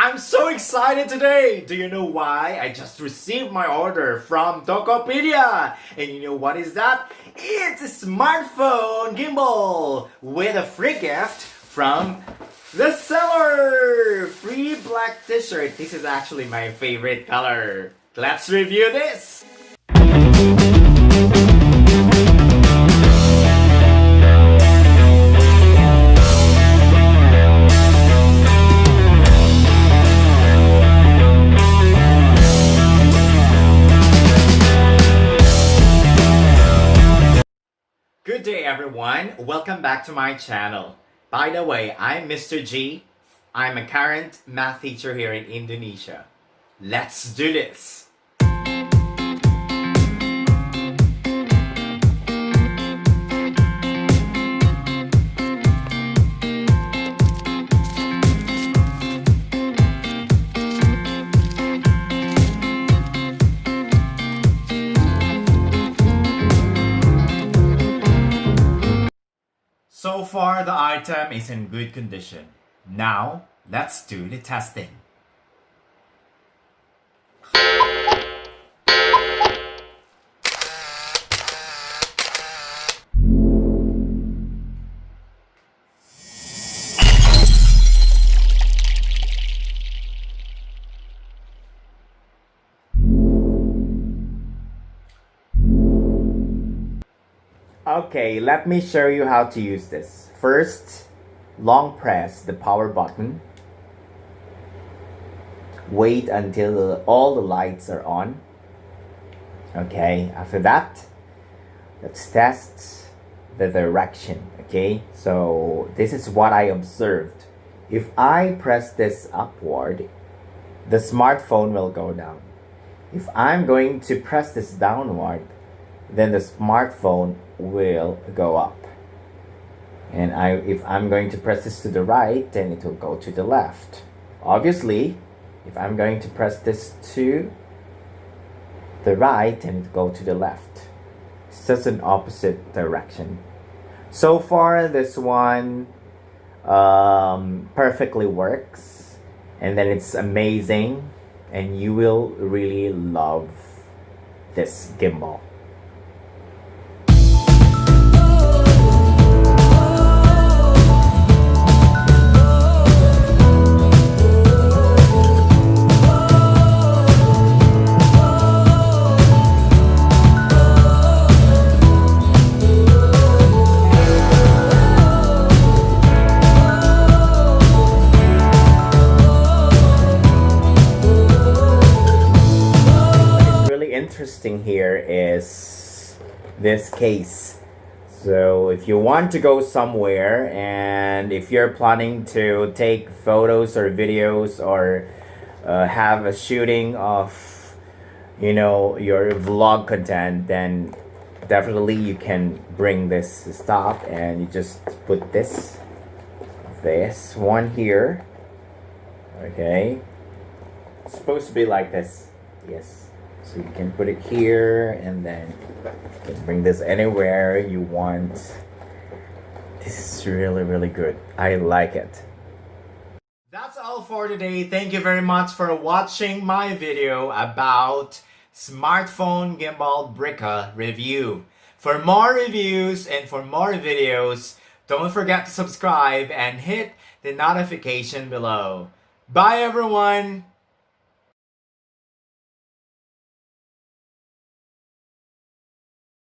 I'm so excited today! Do you know why? I just received my order from Tokopedia! And you know what is that? It's a smartphone gimbal with a free gift from the seller! Free black t-shirt. This is actually my favorite color. Let's review this! Good day everyone, welcome back to my channel. By the way, I'm Mr. G. I'm a current math teacher here in Indonesia. Let's do this! So far, the item is in good condition. Now, let's do the testing. Okay, let me show you how to use this. First, long press the power button. Wait until all the lights are on. Okay, after that, let's test the direction. Okay, so this is what I observed. If I press this upward, the smartphone will go down. If I'm going to press this downward, then the smartphone will go up. And if I'm going to press this to the right, then it will go to the left. Obviously, if I'm going to press this to the right, then it will go to the left. It's just an opposite direction. So far, this one perfectly works. And then it's amazing. And you will really love this gimbal. Interesting here is this case. So if you want to go somewhere and if you're planning to take photos or videos or have a shooting of your vlog content, then definitely you can bring this stuff and you just put this one here. Okay, it's supposed to be like this. Yes. So you can put it here and then you can bring this anywhere you want. This is really good. I like it. That's all for today. Thank you very much for watching my video about smartphone gimbal Brica review. For more reviews and for more videos, don't forget to subscribe and hit the notification below. Bye everyone!